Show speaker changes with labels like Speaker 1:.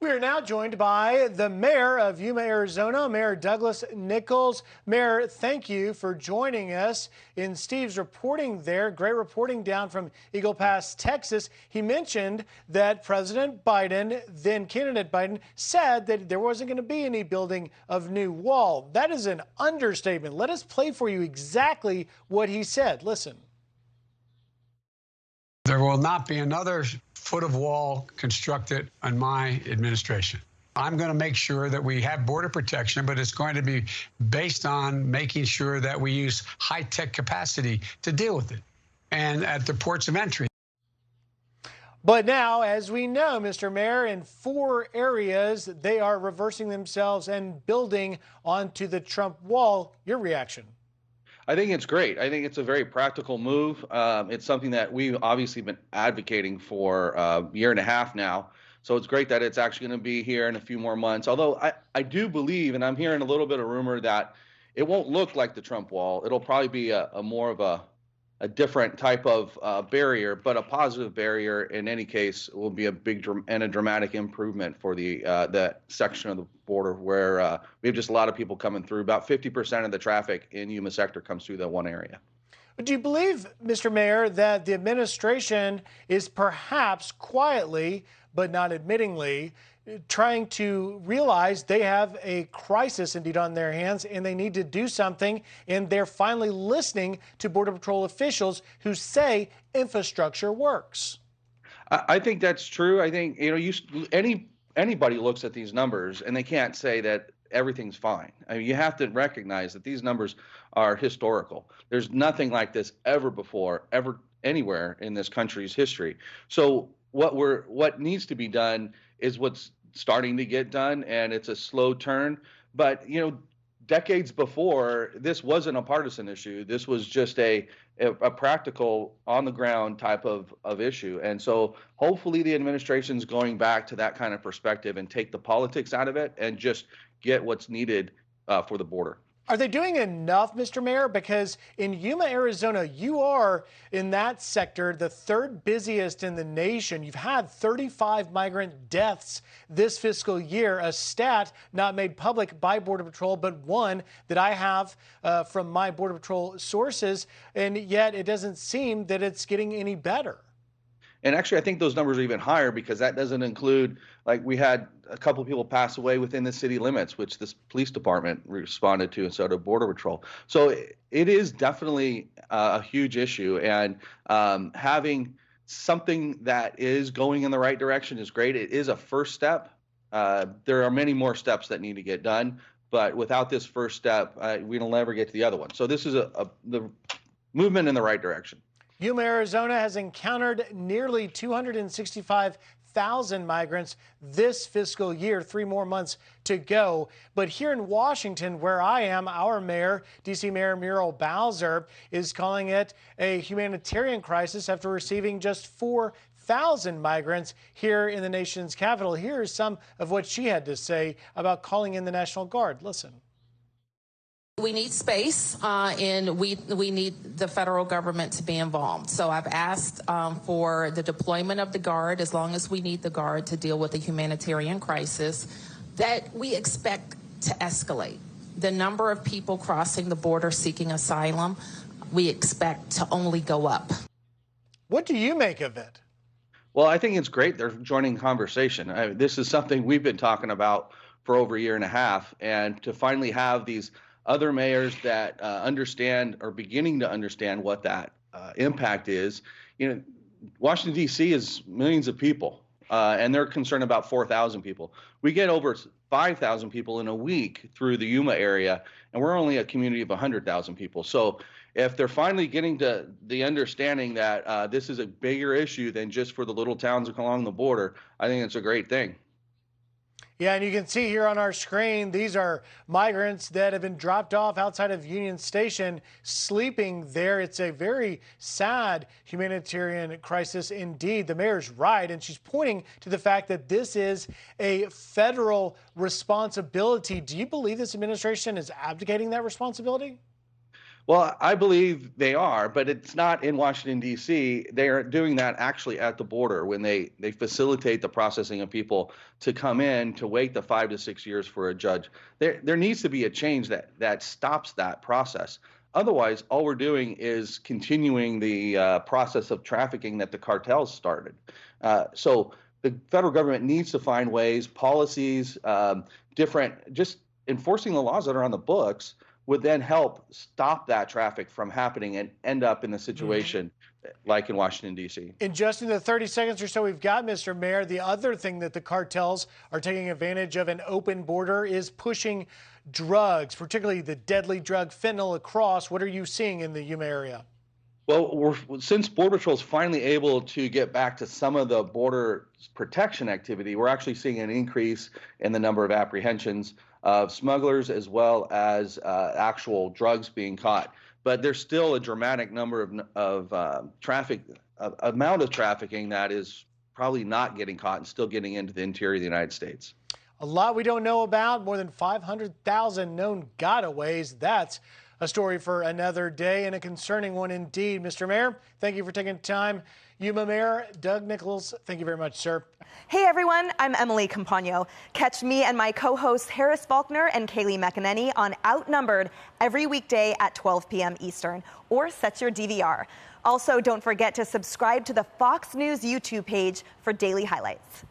Speaker 1: We are now joined by the mayor of Yuma, Arizona, Mayor Douglas Nicholls. Mayor, thank you for joining us in Steve's reporting there. Great reporting down from Eagle Pass, Texas. He mentioned that President Biden, then candidate Biden, said that there wasn't going to be any building of new wall. That is an understatement. Let us play for you exactly what he said. Listen.
Speaker 2: There will not be another foot of wall constructed on my administration. I'm going to make sure that we have border protection, but it's going to be based on making sure that we use high-tech capacity to deal with it and at the ports of entry.
Speaker 1: But now, as we know, Mr. Mayor, in 4 areas, they are reversing themselves and building onto the Trump wall. Your reaction?
Speaker 3: I think it's great. I think it's a very practical move. It's something that we've obviously been advocating for a year and a half now. So it's great that it's actually going to be here in a few more months. Although I do believe, and I'm hearing a little bit of rumor that it won't look like the Trump wall. It'll probably be a more of a different type of barrier, but a positive barrier in any case will be a big and a dramatic improvement for that section of the border where we have just a lot of people coming through. About 50% of the traffic in Yuma sector comes through that one area.
Speaker 1: Do you believe, Mr. Mayor, that the administration is perhaps quietly, but not admittingly, trying to realize they have a crisis indeed on their hands and they need to do something, and they're finally listening to Border Patrol officials who say infrastructure works?
Speaker 3: I think that's true. I think, anybody looks at these numbers and they can't say that everything's fine. I mean, you have to recognize that these numbers are historical. There's nothing like this ever before, ever anywhere in this country's history. So what needs to be done is what's starting to get done, and it's a slow turn. But decades before, this wasn't a partisan issue. This was just a practical, on the ground type of issue. And so hopefully the administration's going back to that kind of perspective and take the politics out of it and just get what's needed for the border.
Speaker 1: Are they doing enough, Mr. Mayor? Because in Yuma, Arizona, you are in that sector the 3rd busiest in the nation. You've had 35 migrant deaths this fiscal year, a stat not made public by Border Patrol, but one that I have from my Border Patrol sources, and yet it doesn't seem that it's getting any better.
Speaker 3: And actually, I think those numbers are even higher because that doesn't include, like, we had a couple of people pass away within the city limits, which this police department responded to, and so did Border Patrol. So it is definitely a huge issue, and having something that is going in the right direction is great. It is a first step. There are many more steps that need to get done, but without this first step, we'll never get to the other one. So this is the movement in the right direction.
Speaker 1: Yuma, Arizona has encountered nearly 265,000 migrants this fiscal year, 3 more months to go. But here in Washington, where I am, our mayor, D.C. Mayor Muriel Bowser, is calling it a humanitarian crisis after receiving just 4,000 migrants here in the nation's capital. Here's some of what she had to say about calling in the National Guard. Listen.
Speaker 4: We need space, and we need the federal government to be involved. So I've asked for the deployment of the Guard, as long as we need the Guard to deal with a humanitarian crisis that we expect to escalate. The number of people crossing the border seeking asylum, we expect to only go up.
Speaker 1: What do you make of it?
Speaker 3: Well, I think it's great they're joining conversation. This is something we've been talking about for over a year and a half, and to finally have these other mayors that understand, or beginning to understand, what that impact is. Washington, D.C. is millions of people, and they're concerned about 4,000 people. We get over 5,000 people in a week through the Yuma area, and we're only a community of 100,000 people. So if they're finally getting to the understanding that this is a bigger issue than just for the little towns along the border, I think it's a great thing.
Speaker 1: Yeah, and you can see here on our screen, these are migrants that have been dropped off outside of Union Station, sleeping there. It's a very sad humanitarian crisis indeed. The mayor's right, and she's pointing to the fact that this is a federal responsibility. Do you believe this administration is abdicating that responsibility?
Speaker 3: Well, I believe they are, but it's not in Washington, D.C. They are doing that actually at the border when they facilitate the processing of people to come in to wait the 5 to 6 years for a judge. There needs to be a change that stops that process. Otherwise, all we're doing is continuing the process of trafficking that the cartels started. So the federal government needs to find ways, policies, just enforcing the laws that are on the books would then help stop that traffic from happening and end up in the situation like in Washington, D.C.
Speaker 1: In just in the 30 seconds or so we've got, Mr. Mayor, the other thing that the cartels are taking advantage of an open border is pushing drugs, particularly the deadly drug fentanyl across. What are you seeing in the Yuma area?
Speaker 3: Well, since Border Patrol is finally able to get back to some of the border protection activity, we're actually seeing an increase in the number of apprehensions of smugglers as well as actual drugs being caught. But there's still a dramatic number of amount of trafficking that is probably not getting caught and still getting into the interior of the United States.
Speaker 1: A lot we don't know about, more than 500,000 known gotaways. That's a story for another day and a concerning one indeed. Mr. Mayor, thank you for taking time. Yuma Mayor Doug Nicholls, thank you very much, sir.
Speaker 5: Hey everyone, I'm Emily Campagno. Catch me and my co-hosts Harris Faulkner and Kaylee McEnany on Outnumbered every weekday at 12 p.m. Eastern, or set your DVR. Also, don't forget to subscribe to the Fox News YouTube page for daily highlights.